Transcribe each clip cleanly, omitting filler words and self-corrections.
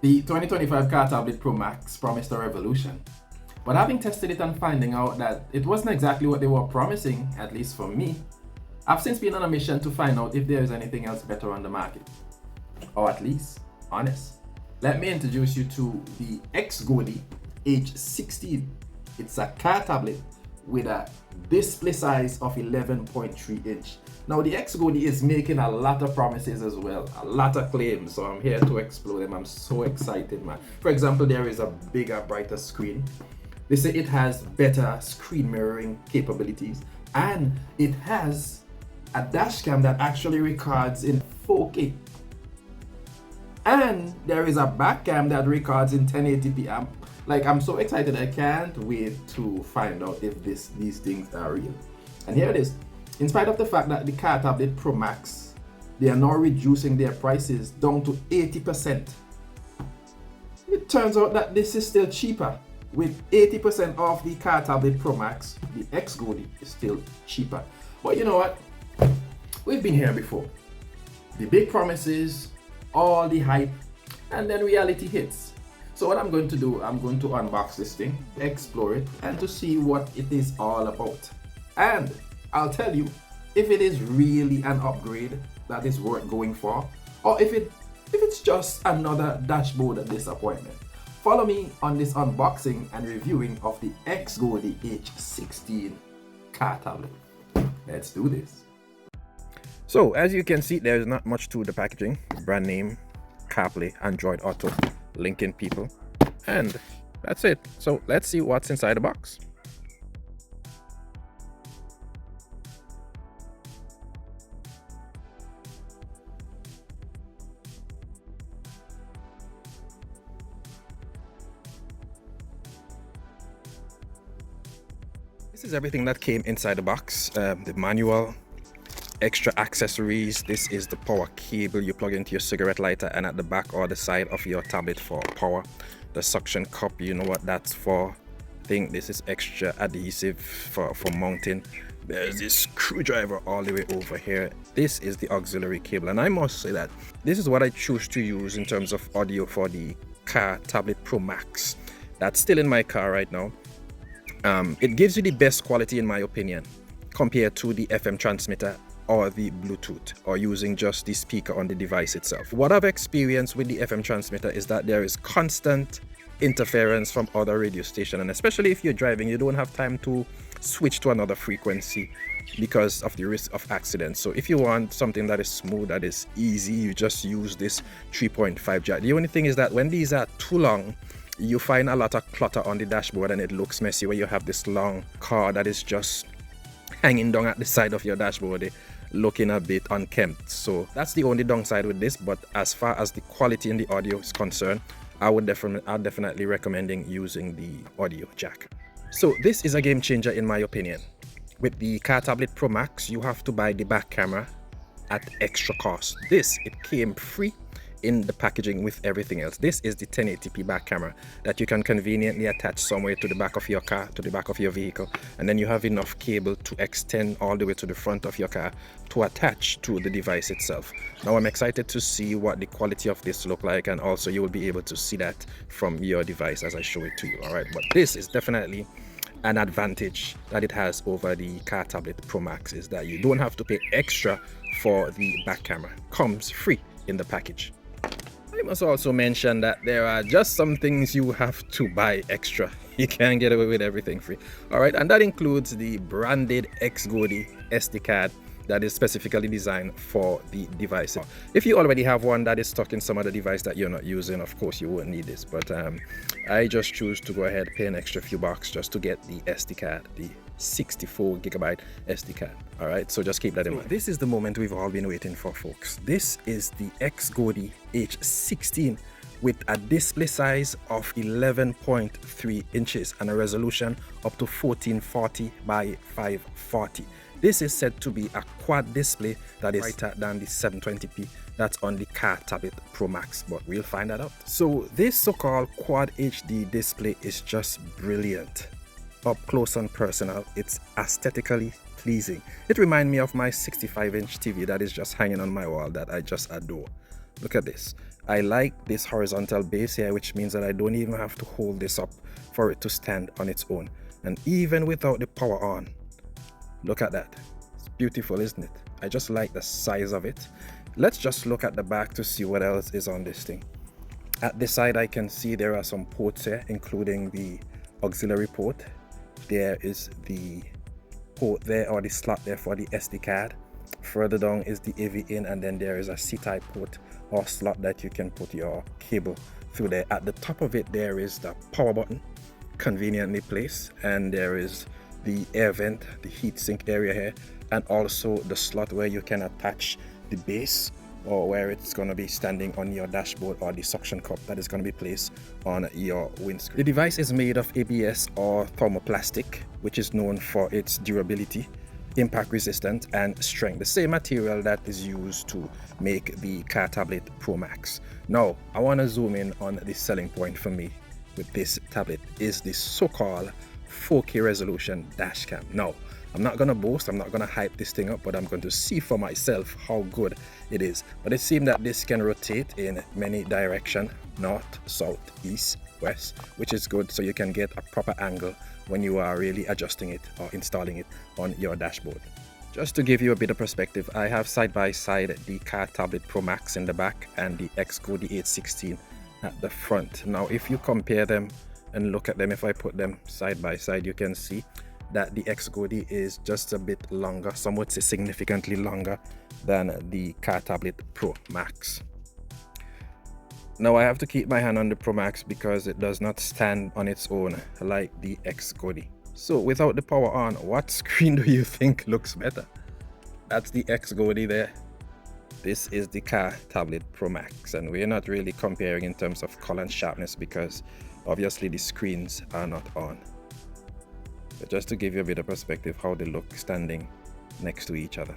The 2025 CarTablet Pro Max promised a revolution, but having tested it and finding out that it wasn't exactly what they were promising, at least for me, I've since been on a mission to find out if there is anything else better on the market, or at least honest. Let me introduce you to the XGODY H16. It's a car tablet with a display size of 11.3 inch. Now the XGODY is making a lot of promises as well, a lot of claims, so I'm here to explore them. I'm so excited, man. For example, there is a bigger, brighter screen. They say it has better screen mirroring capabilities, and it has a dashcam that actually records in 4K. And there is a back cam that records in 1080p. I'm so excited. I can't wait to find out if these things are real. And here it is. In spite of the fact that the CarTablet Pro Max, they are now reducing their prices down to 80%. It turns out that this is still cheaper. With 80% off the CarTablet Pro Max, the XGODY is still cheaper. But you know what? We've been here before. The big promises, all the hype, and then reality hits. So what I'm going to do, I'm going to unbox this thing, explore it, and to see what it is all about. And I'll tell you if it is really an upgrade that is worth going for, or if it's just another dashboard disappointment. Follow me on this unboxing and reviewing of the XGODY H16 car tablet. Let's do this. So as you can see, there's not much to the packaging. Brand name, CarPlay Android Auto, linking people, and that's it. So let's see what's inside the box. This is everything that came inside the box. The manual, extra accessories. This is the power cable you plug into your cigarette lighter, and at the back or the side of your tablet for power. The suction cup, you know what that's for. I think this is extra adhesive for mounting. There's this screwdriver all the way over here. This is the auxiliary cable, and I must say that this is what I choose to use in terms of audio for the CarTablet Pro Max. That's still in my car right now. It gives you the best quality in my opinion compared to the FM transmitter or the Bluetooth, or using just the speaker on the device itself. What I've experienced with the FM transmitter is that there is constant interference from other radio stations, and especially if you're driving, you don't have time to switch to another frequency because of the risk of accidents. So if you want something that is smooth, that is easy, you just use this 3.5 jack. The only thing is that when these are too long, you find a lot of clutter on the dashboard and it looks messy where you have this long car that is just hanging down at the side of your dashboard, looking a bit unkempt. So that's the only downside with this, but as far as the quality in the audio is concerned, I'm definitely recommending using the audio jack. So this is a game changer in my opinion. With the CarTablet Pro Max, you have to buy the back camera at extra cost. This, it came free in the packaging with everything else. This is the 1080p back camera that you can conveniently attach somewhere to the back of your car, to the back of your vehicle, and then you have enough cable to extend all the way to the front of your car to attach to the device itself. Now I'm excited to see what the quality of this look like, and also you will be able to see that from your device as I show it to you. All right, but this is definitely an advantage that it has over the CarTablet Pro Max, is that you don't have to pay extra for the back camera. Comes free in the package. I must also mention that there are just some things you have to buy extra. You can't get away with everything free. All right, and that includes the branded XGODY SD card that is specifically designed for the device. If you already have one that is stuck in some other device that you're not using, of course you won't need this, but I just choose to go ahead, pay an extra few bucks just to get the SD card, the 64 gigabyte SD card. All right, so just keep that in mind. This is the moment we've all been waiting for, folks. This is the XGODY H16 with a display size of 11.3 inches and a resolution up to 1440 by 540. This is said to be a quad display that is brighter than the 720p that's on the CarTablet Pro Max, but we'll find that out. So this so-called quad HD display is just brilliant. Up close and personal, it's aesthetically pleasing. It reminds me of my 65-inch TV that is just hanging on my wall that I just adore. Look at this. I like this horizontal base here, which means that I don't even have to hold this up for it to stand on its own. And even without the power on, look at that. It's beautiful, isn't it? I just like the size of it. Let's just look at the back to see what else is on this thing. At this side, I can see there are some ports here, including the auxiliary port. There is the port there, or the slot there for the SD card. Further down is the AV in, and then there is a C-type port or slot that you can put your cable through there. At the top of it, there is the power button, conveniently placed, and there is the air vent, the heat sink area here, and also the slot where you can attach the base, or where it's going to be standing on your dashboard, or the suction cup that is going to be placed on your windscreen. The device is made of ABS or thermoplastic, which is known for its durability, impact resistant, and strength, the same material that is used to make the CarTablet Pro Max. Now I want to zoom in on the selling point for me with this tablet is the so-called 4K resolution dashcam. Now I'm not gonna boast, I'm not gonna hype this thing up, but I'm going to see for myself how good it is. But it seems that this can rotate in many directions, north, south, east, west, which is good, so you can get a proper angle when you are really adjusting it or installing it on your dashboard. Just to give you a bit of perspective, I have side by side the CarTablet Pro Max in the back and the XGODY 11.3 at the front. Now if you compare them and look at them, if I put them side by side, you can see that the XGODY is just a bit longer, some would say significantly longer than the CarTablet Pro Max. Now I have to keep my hand on the Pro Max because it does not stand on its own like the XGODY. So without the power on, what screen do you think looks better? That's the XGODY there. This is the CarTablet Pro Max, and we're not really comparing in terms of color and sharpness because obviously the screens are not on. But just to give you a bit of perspective how they look standing next to each other.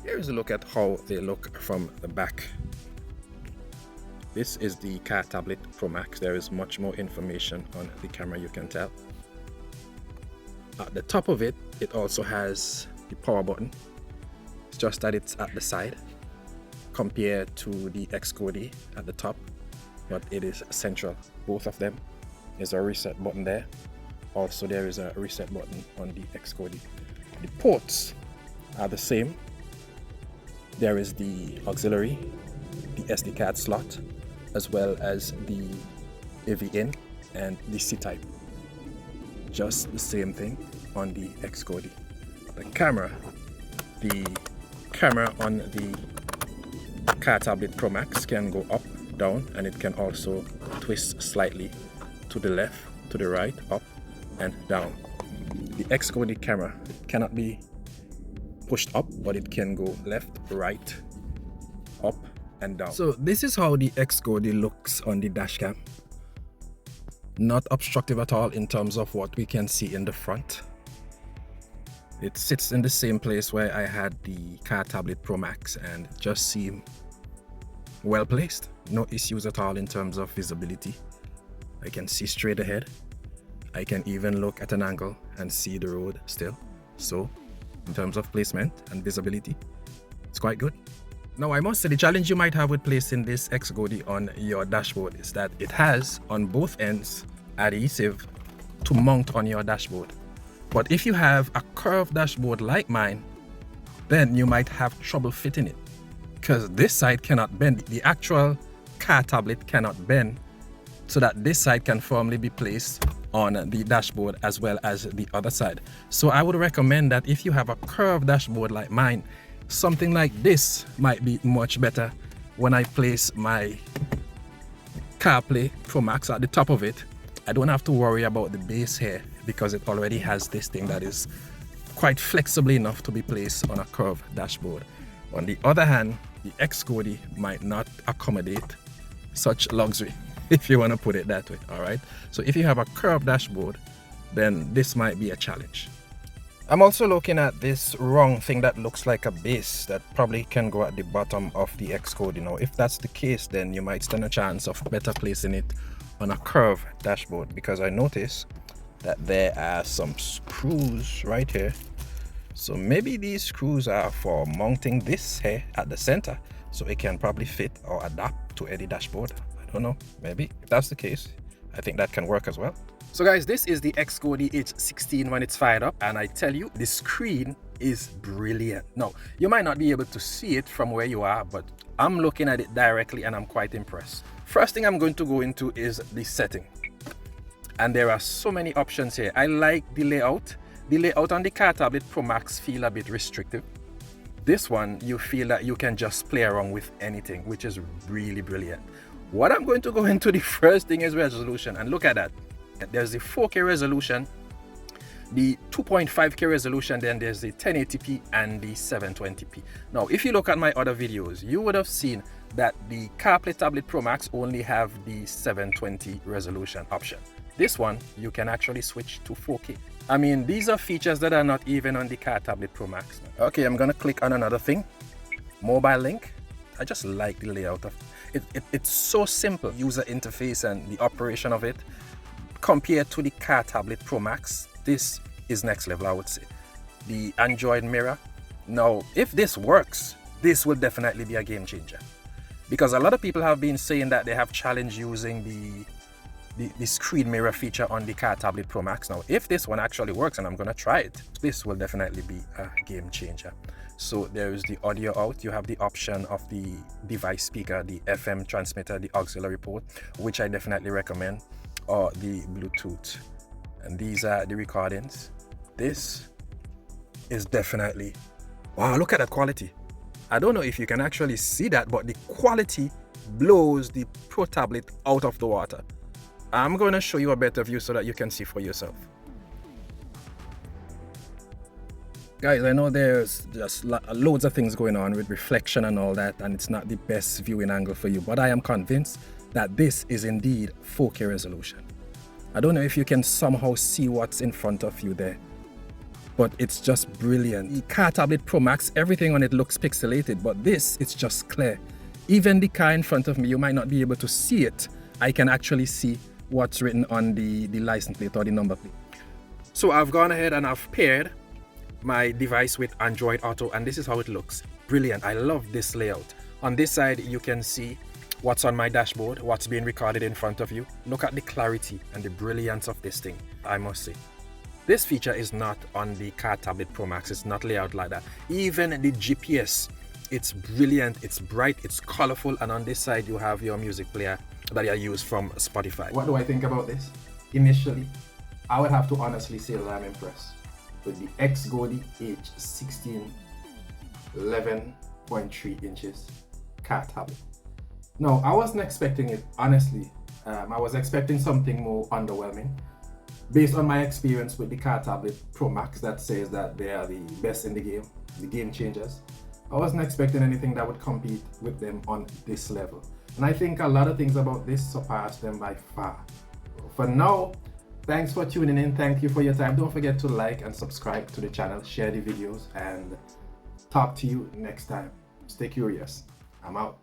Here's a look at how they look from the back. This is the CarTablet Pro Max. There is much more information on the camera, you can tell. At the top of it, it also has the power button. It's just that it's at the side compared to the XGODY at the top, but it is central. Both of them. There's a reset button there. Also there is a reset button on the XGODY. The ports are the same. There is the auxiliary, the SD card slot, as well as the AV in and the C-type. Just the same thing on the XGODY. The camera on the CarTablet Pro Max can go up, down, and it can also twist slightly to the left, to the right, up and down. The XGODY camera cannot be pushed up, but it can go left, right, up and down. So this is how the XGODY looks on the dashcam. Not obstructive at all in terms of what we can see in the front. It sits in the same place where I had the CarTablet Pro Max and just seem well placed. No issues at all in terms of visibility. I can see straight ahead. I can even look at an angle and see the road still. So in terms of placement and visibility, it's quite good. Now I must say the challenge you might have with placing this XGODY on your dashboard is that it has on both ends adhesive to mount on your dashboard. But if you have a curved dashboard like mine, then you might have trouble fitting it because this side cannot bend. The actual CarTablet cannot bend so that this side can firmly be placed on the dashboard as well as the other side. So I would recommend that if you have a curved dashboard like mine, something like this might be much better when I place my CarPlay Pro Max at the top of it. I don't have to worry about the base here because it already has this thing that is quite flexible enough to be placed on a curved dashboard. On the other hand, the XGODY might not accommodate such luxury, if you want to put it that way. All right, so if you have a curved dashboard, then this might be a challenge. I'm also looking at this wrong thing that looks like a base that probably can go at the bottom of the XGODY. Now if that's the case, then you might stand a chance of better placing it on a curved dashboard, because I notice that there are some screws right here. So maybe these screws are for mounting this here at the center so it can probably fit or adapt to any dashboard. I don't know, maybe. If that's the case, I think that can work as well. So guys, this is the XGODY 16 when it's fired up, and I tell you, the screen is brilliant. Now, you might not be able to see it from where you are, but I'm looking at it directly and I'm quite impressed. First thing I'm going to go into is the setting. And there are so many options here. I like the layout. The layout on the CarTablet Pro Max feel a bit restrictive. This one, you feel that you can just play around with anything, which is really brilliant. What I'm going to go into, the first thing is resolution, and look at that. There's the 4K resolution, the 2.5K resolution, then there's the 1080p and the 720p. Now, if you look at my other videos, you would have seen that the CarPlay Tablet Pro Max only have the 720 resolution option. This one, you can actually switch to 4K. I mean, these are features that are not even on the CarTablet Pro Max. Okay, I'm gonna click on another thing, mobile link. I just like the layout of it. It's so simple, user interface and the operation of it. Compared to the CarTablet Pro Max, this is next level, I would say. The Android mirror. Now, if this works, this will definitely be a game changer. Because a lot of people have been saying that they have challenge using the screen mirror feature on the CarTablet Pro Max. Now, if this one actually works, and I'm gonna try it, this will definitely be a game changer. So there is the audio out. You have the option of the device speaker, the FM transmitter, the auxiliary port, which I definitely recommend, or the Bluetooth. And these are the recordings. This is definitely, wow, look at that quality. I don't know if you can actually see that, but the quality blows the Pro Tablet out of the water. I'm going to show you a better view so that you can see for yourself. Guys, I know there's just loads of things going on with reflection and all that, and it's not the best viewing angle for you, but I am convinced that this is indeed 4K resolution. I don't know if you can somehow see what's in front of you there, but it's just brilliant. The CarTablet Pro Max, everything on it looks pixelated, but this, it's just clear. Even the car in front of me, you might not be able to see it. I can actually see what's written on the license plate or the number plate. So I've gone ahead and I've paired my device with Android Auto, and this is how it looks. Brilliant. I love this layout. On this side, you can see what's on my dashboard, what's being recorded in front of you. Look at the clarity and the brilliance of this thing, I must say. This feature is not on the CarTablet Pro Max. It's not laid out like that. Even the GPS, it's brilliant, it's bright, it's colorful, and on this side you have your music player that I use from Spotify. What do I think about this? Initially, I would have to honestly say that I'm impressed with the XGODY 16 11.3 inches CarTablet. No, I wasn't expecting it, honestly. I was expecting something more underwhelming. Based on my experience with the CarTablet Pro Max that says that they are the best in the game changers, I wasn't expecting anything that would compete with them on this level. And I think a lot of things about this surpass them by far. For now, thanks for tuning in. Thank you for your time. Don't forget to like and subscribe to the channel, share the videos, and talk to you next time. Stay curious. I'm out.